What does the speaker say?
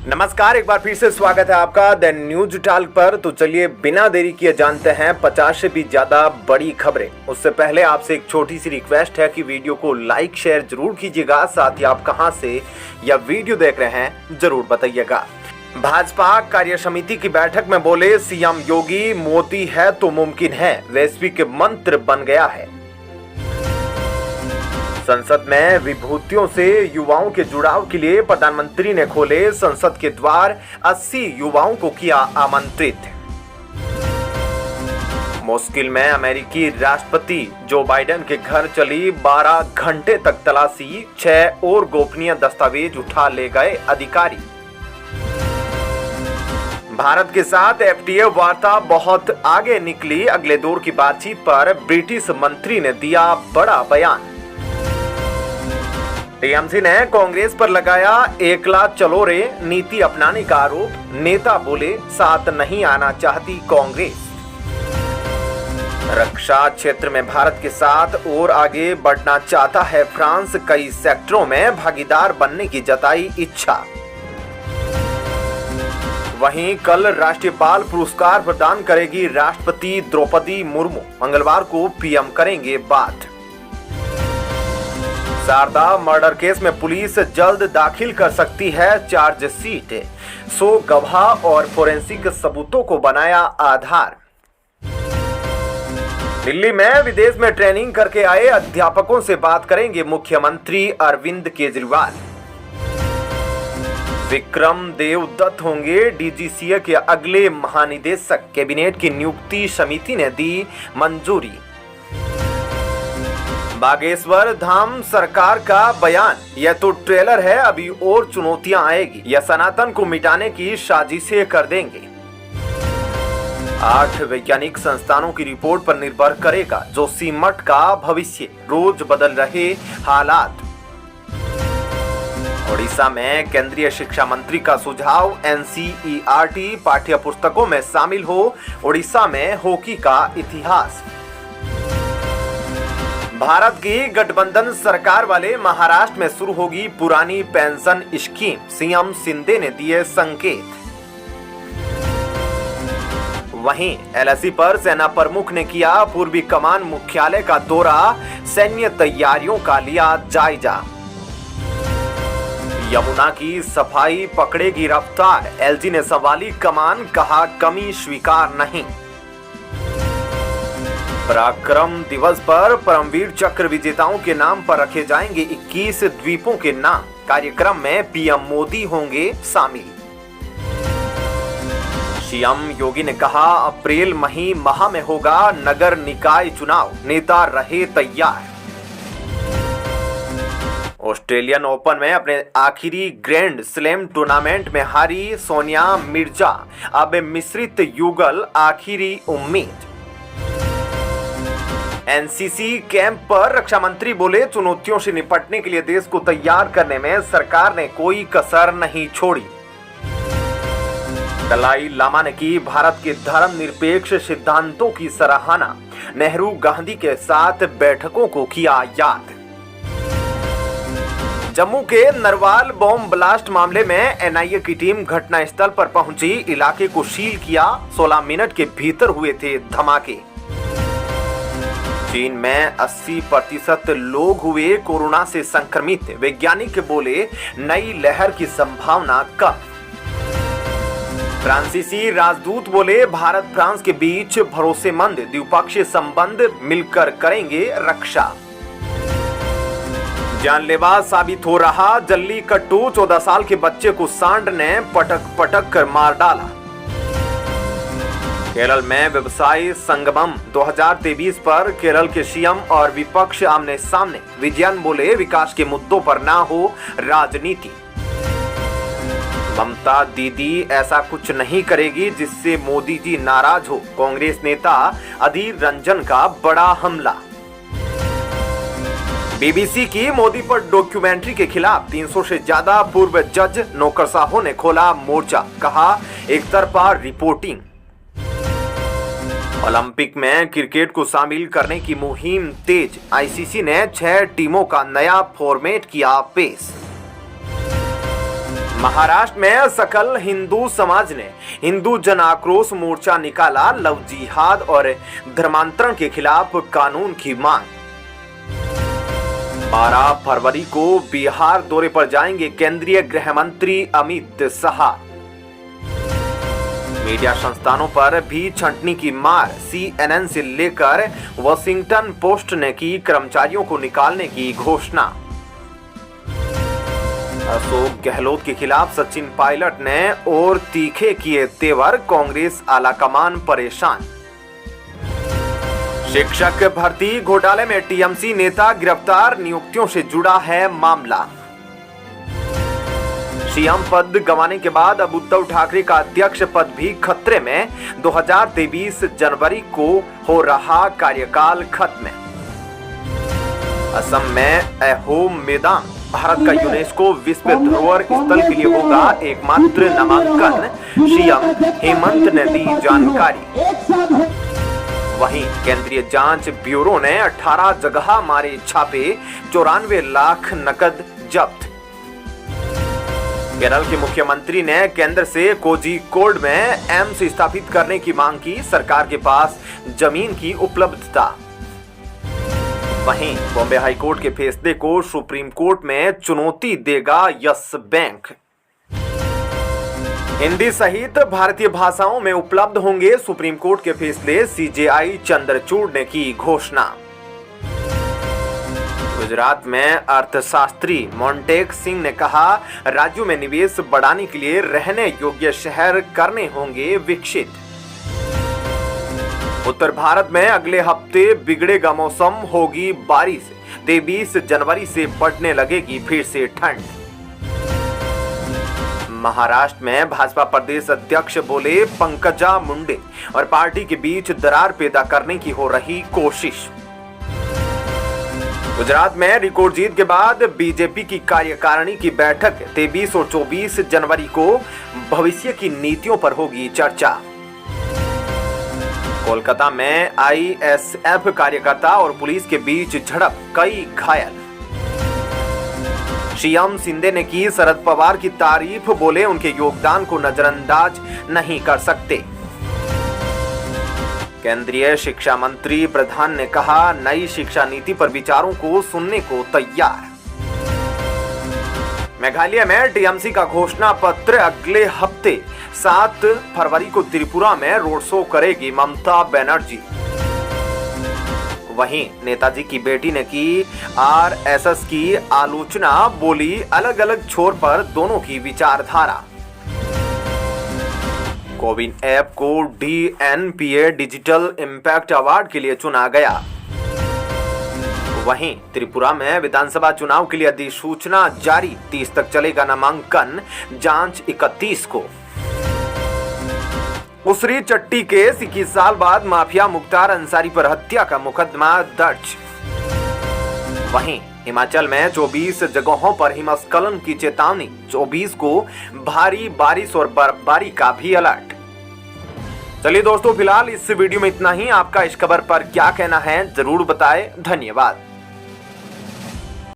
नमस्कार, एक बार फिर से स्वागत है आपका द न्यूज टॉक पर। तो चलिए बिना देरी किए जानते हैं 50 से भी ज्यादा बड़ी खबरें। उससे पहले आपसे एक छोटी सी रिक्वेस्ट है कि वीडियो को लाइक शेयर जरूर कीजिएगा। साथ ही आप कहां से यह वीडियो देख रहे हैं जरूर बताइएगा। भाजपा कार्य समिति की बैठक में बोले सीएम योगी, मोदी है तो मुमकिन है वैश्विक मंत्र बन गया है। संसद में विभूतियों से युवाओं के जुड़ाव के लिए प्रधानमंत्री ने खोले संसद के द्वार, 80 युवाओं को किया आमंत्रित। मुश्किल में अमेरिकी राष्ट्रपति जो बाइडेन के घर चली 12 घंटे तक तलाशी, 6 और गोपनीय दस्तावेज उठा ले गए अधिकारी। भारत के साथ एफटीए वार्ता बहुत आगे निकली, अगले दौर की बातचीत पर ब्रिटिश मंत्री ने दिया बड़ा बयान। टीएमसी ने कांग्रेस पर लगाया एकला चलो रे नीति अपनाने का आरोप, नेता बोले साथ नहीं आना चाहती कांग्रेस। रक्षा क्षेत्र में भारत के साथ और आगे बढ़ना चाहता है फ्रांस, कई सेक्टरों में भागीदार बनने की जताई इच्छा। वहीं कल राष्ट्रीय बाल पुरस्कार प्रदान करेगी राष्ट्रपति द्रौपदी मुर्मू, मंगलवार को पीएम करेंगे बात। शारदा मर्डर केस में पुलिस जल्द दाखिल कर सकती है चार्जशीट, 100 गवाह और फोरेंसिक सबूतों को बनाया आधार। दिल्ली में विदेश में ट्रेनिंग करके आए अध्यापकों से बात करेंगे मुख्यमंत्री अरविंद केजरीवाल। विक्रम देव दत्त होंगे डीजीसीए के अगले महानिदेशक, कैबिनेट की नियुक्ति समिति ने दी मंजूरी। बागेश्वर धाम सरकार का बयान, यह तो ट्रेलर है, अभी और चुनौतियां आएगी, यह सनातन को मिटाने की साजिशें कर देंगे। 8 वैज्ञानिक संस्थानों की रिपोर्ट पर निर्भर करेगा जोशीमठ का भविष्य, रोज बदल रहे हालात। ओडिशा में केंद्रीय शिक्षा मंत्री का सुझाव, एनसीईआरटी पाठ्य पुस्तकों में शामिल हो, ओडिशा में हॉकी का इतिहास। भारत की गठबंधन सरकार वाले महाराष्ट्र में शुरू होगी पुरानी पेंशन स्कीम, सीएम शिंदे ने दिए संकेत। वहीं एलएसी पर सेना प्रमुख ने किया पूर्वी कमान मुख्यालय का दौरा, सैन्य तैयारियों का लिया जायजा। यमुना की सफाई पकड़ेगी रफ्तार, एलजी ने संभाली कमान, कहा कमी स्वीकार नहीं। पराक्रम दिवस पर परमवीर चक्र विजेताओं के नाम पर रखे जाएंगे 21 द्वीपों के नाम, कार्यक्रम में पीएम मोदी होंगे शामिल। सीएम योगी ने कहा अप्रैल मई माह में होगा नगर निकाय चुनाव, नेता रहे तैयार। ऑस्ट्रेलियन ओपन में अपने आखिरी ग्रैंड स्लैम टूर्नामेंट में हारी सोनिया मिर्जा, अब मिश्रित युगल आखिरी उम्मीद। एनसीसी कैंप पर रक्षा मंत्री बोले चुनौतियों से निपटने के लिए देश को तैयार करने में सरकार ने कोई कसर नहीं छोड़ी। दलाई लामा ने की भारत के धर्मनिरपेक्ष सिद्धांतों की सराहना, नेहरू गांधी के साथ बैठकों को किया याद। जम्मू के नरवाल बॉम्ब ब्लास्ट मामले में एनआईए की टीम घटनास्थल पर पहुंची, इलाके को सील किया, 16 मिनट के भीतर हुए थे धमाके। चीन में 80% लोग हुए कोरोना से संक्रमित, वैज्ञानिक बोले नई लहर की संभावना कम। फ्रांसीसी राजदूत बोले भारत फ्रांस के बीच भरोसेमंद द्विपक्षीय संबंध, मिलकर करेंगे रक्षा। जानलेवा साबित हो रहा जल्लीकट्टू, 14 साल के बच्चे को सांड ने पटक पटक कर मार डाला। केरल में व्यवसायी संगमम 2023 पर केरल के सीएम और विपक्ष आमने सामने, विजयन बोले विकास के मुद्दों पर ना हो राजनीति। ममता दीदी ऐसा कुछ नहीं करेगी जिससे मोदी जी नाराज हो, कांग्रेस नेता अधीर रंजन का बड़ा हमला। बीबीसी की मोदी पर डॉक्यूमेंट्री के खिलाफ 300 से ज्यादा पूर्व जज नौकरशाहों ने खोला मोर्चा, कहा एक तरफा रिपोर्टिंग। ओलंपिक में क्रिकेट को शामिल करने की मुहिम तेज, आईसीसी ने 6 टीमों का नया फॉर्मेट किया पेश। महाराष्ट्र में सकल हिंदू समाज ने हिंदू जन आक्रोश मोर्चा निकाला। लव जिहाद और धर्मांतरण के खिलाफ कानून की मांग। 12 फरवरी को बिहार दौरे पर जाएंगे केंद्रीय गृह मंत्री अमित शाह। मीडिया संस्थानों पर भी छंटनी की मार। CNN से लेकर वॉशिंगटन पोस्ट ने की कर्मचारियों को निकालने की घोषणा। अशोक गहलोत के खिलाफ सचिन पायलट ने और तीखे किए तेवर। कांग्रेस आलाकमान परेशान। शिक्षक भर्ती घोटाले में TMC नेता गिरफ्तार। नियुक्तियों से जुड़ा है मामला। सीएम पद गंवाने के बाद अब उद्धव ठाकरे का अध्यक्ष पद भी खतरे में। 2023 जनवरी को हो रहा कार्यकाल खत्म। असम में अहोम मैदान भारत का यूनेस्को विश्व धरोहर स्थल के लिए होगा एकमात्र नामांकन। सीएम हेमंत ने दी जानकारी। वहीं केंद्रीय जांच ब्यूरो ने 18 जगह मारे छापे। 94 लाख नकद जब्त। केरल के मुख्यमंत्री ने केंद्र से कोझिकोड में एम्स स्थापित करने की मांग की। सरकार के पास जमीन की उपलब्धता। वहीं बॉम्बे हाईकोर्ट के फैसले को सुप्रीम कोर्ट में चुनौती देगा यस बैंक। हिंदी सहित भारतीय भाषाओं में उपलब्ध होंगे सुप्रीम कोर्ट के फैसले। CJI चंद्रचूड़ ने की घोषणा। गुजरात में अर्थशास्त्री मोन्टेक सिंह ने कहा, राज्यों में निवेश बढ़ाने के लिए रहने योग्य शहर करने होंगे विकसित। उत्तर भारत में अगले हफ्ते बिगड़ेगा मौसम, होगी बारिश। 23 जनवरी से बढ़ने लगेगी फिर से ठंड। महाराष्ट्र में भाजपा प्रदेश अध्यक्ष बोले, पंकजा मुंडे और पार्टी के बीच दरार पैदा करने की हो रही कोशिश। गुजरात में रिकॉर्ड जीत के बाद बीजेपी की कार्यकारिणी की बैठक। 23 और 24 जनवरी को भविष्य की नीतियों पर होगी चर्चा। कोलकाता में ISF कार्यकर्ता और पुलिस के बीच झड़प, कई घायल। सीएम शिंदे ने की शरद पवार की तारीफ। बोले, उनके योगदान को नजरअंदाज नहीं कर सकते। केंद्रीय शिक्षा मंत्री प्रधान ने कहा, नई शिक्षा नीति पर विचारों को सुनने को तैयार। मेघालय में TMC का घोषणा पत्र। अगले हफ्ते 7 फरवरी को त्रिपुरा में रोड शो करेगी ममता बनर्जी। वहीं नेताजी की बेटी ने की RSS की आलोचना। बोली, अलग अलग छोर पर दोनों की विचारधारा। कोविन ऐप को DNPA डिजिटल इम्पैक्ट अवार्ड के लिए चुना गया। वहीं त्रिपुरा में विधानसभा चुनाव के लिए अधिसूचना जारी। 30 तक चलेगा नामांकन, जांच 31 को। उसरी चट्टी केस, 21 साल बाद माफिया मुख्तार अंसारी पर हत्या का मुकदमा दर्ज। वहीं हिमाचल में 24 जगहों पर हिमस्खलन की चेतावनी। 24 को भारी बारिश और बर्फबारी का भी अलर्ट। चलिए दोस्तों, फिलहाल इस वीडियो में इतना ही। आपका इस खबर पर क्या कहना है जरूर बताएं। धन्यवाद।